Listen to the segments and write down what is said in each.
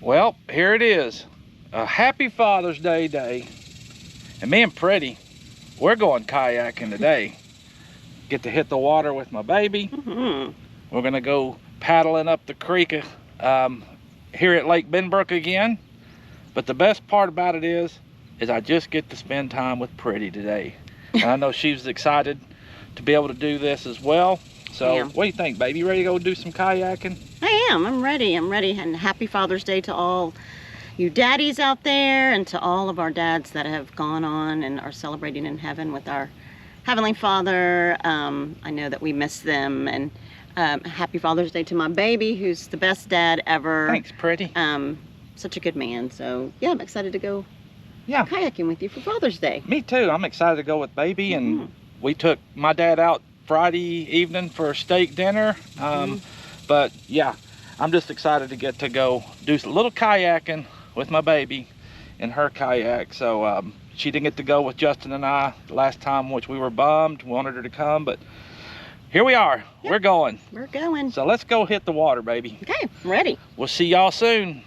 Well, here it is. A happy Father's Day day. And me and Pretty, we're going kayaking today. Get to hit the water with my baby. We're gonna go paddling up the creek here at Lake Benbrook again. But the best part about it is I just get to spend time with Pretty today. And I know she's excited to be able to do this as well. So what do you think, baby? You ready to go do some kayaking? I am. I'm ready. And happy Father's Day to all you daddies out there and to all of our dads that have gone on and are celebrating in heaven with our Heavenly Father. I know that we miss them. And happy Father's Day to my baby, who's the best dad ever. Thanks, Pretty. Such a good man. So yeah, I'm excited to go kayaking with you for Father's Day. Me too. I'm excited to go with baby. And we took my dad out Friday evening for a steak dinner. But yeah, I'm just excited to get to go do a little kayaking with my baby in her kayak. So she didn't get to go with Justin and I last time, which we were bummed. We wanted her to come, but here we are. We're going. We're going. So let's go hit the water, baby. Okay, I'm ready. We'll see y'all soon.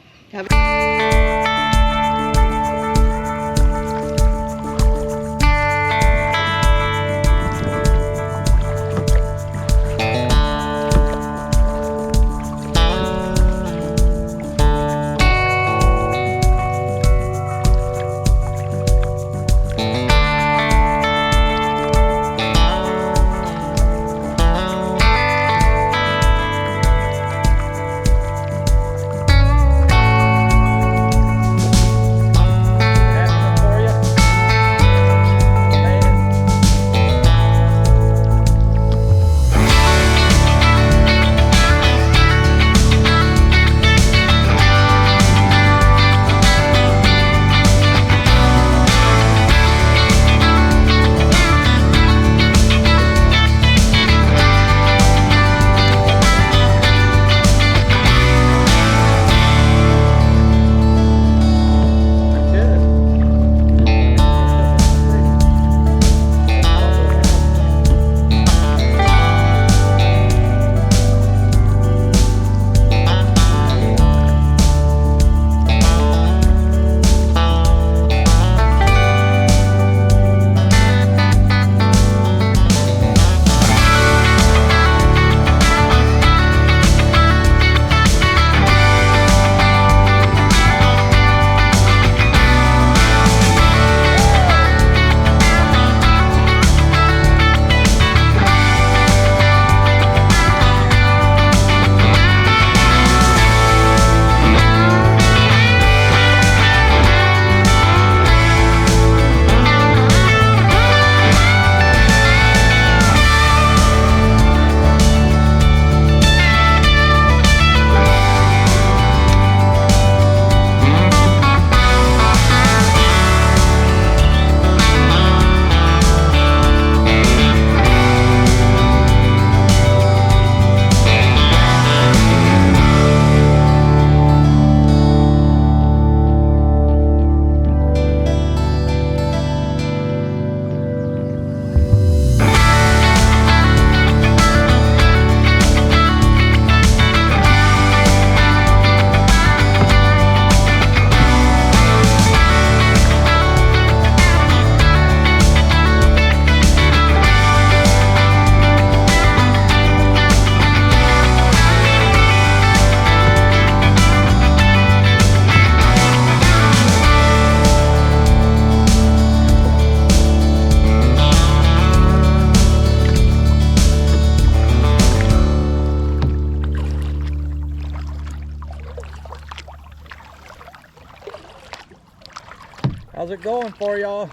How's it going for y'all?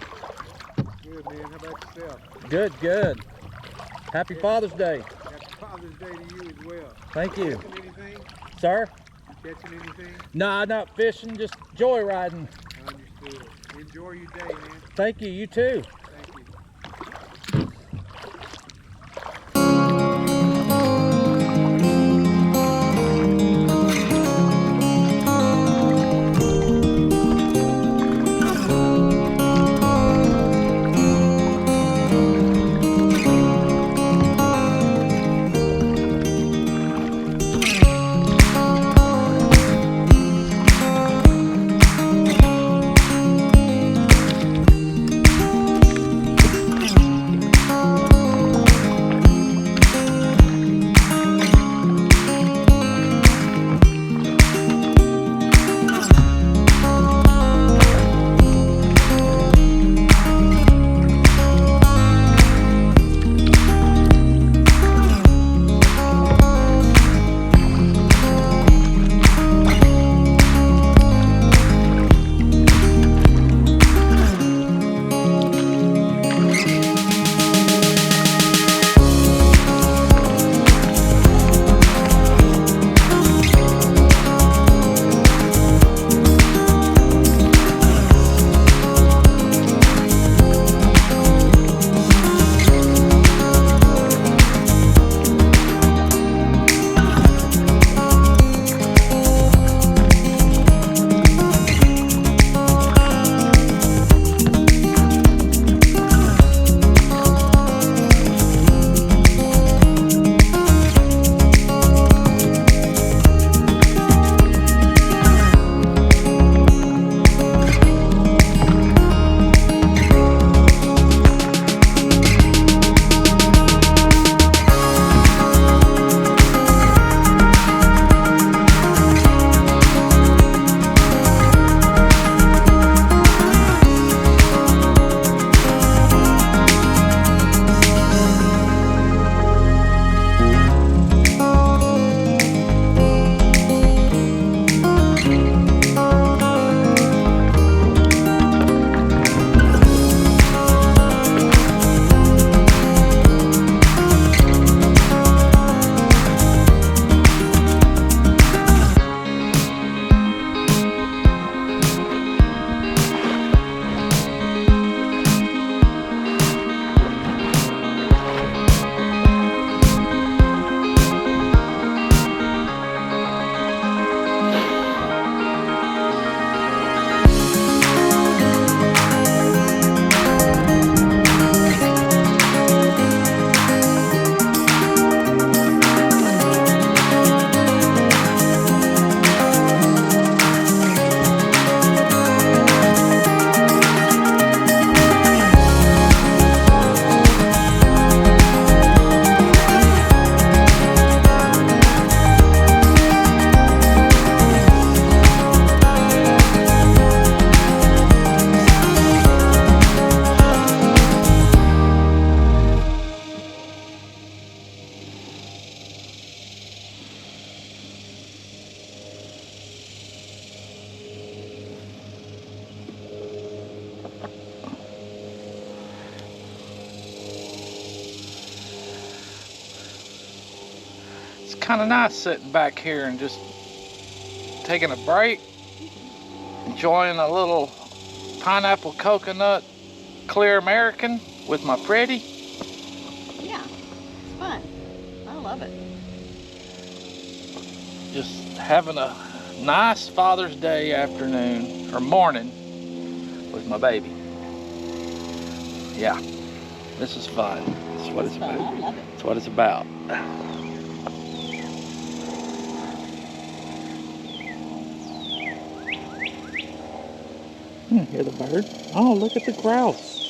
Good, man. How about yourself? Good, good. Happy Father's Day. Happy Father's Day to you as well. Thank you. Catching anything? Sir? You catching anything? Nah, not fishing, just joyriding. Understood. Enjoy your day, man. Thank you, you too. Thank you. kind of nice sitting back here and just taking a break, enjoying a little pineapple coconut clear American with my pretty. Yeah, it's fun. I love it. Just having a nice Father's Day afternoon or morning with my baby. Yeah, this is fun. This is what it's Fun. about. I love it. That's what it's about. Hear the bird? Oh, look at the grouse.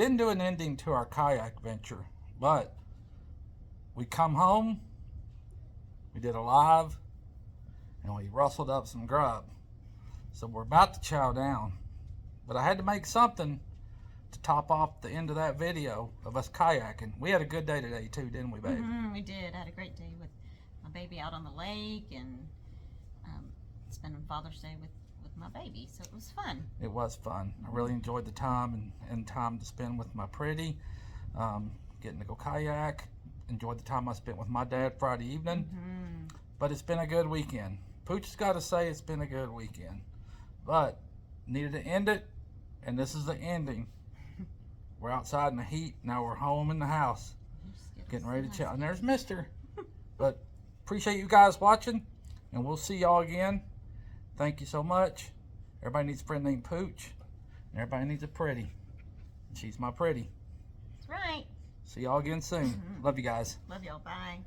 didn't do an ending to our kayak venture, but we come home, we did a live, and we rustled up some grub. So we're about to chow down, but I had to make something to top off the end of that video of us kayaking. We had a good day today too, didn't we, babe? We did. I had a great day with my baby out on the lake and spending Father's Day with my baby, so it was fun. It was fun. I really enjoyed the time and time to spend with my pretty, getting to go kayak. Enjoyed the time I spent with my dad Friday evening. But it's been a good weekend. Pooch has got to say it's been a good weekend. But needed to end it, and this is the ending. We're outside in the heat. Now we're home in the house, getting ready to chill. And there's Mister. But appreciate you guys watching, and we'll see y'all again. Thank you so much. Everybody needs a friend named Pooch, and everybody needs a pretty. And she's my pretty. That's right. See y'all again soon. Love you guys. Love y'all. Bye.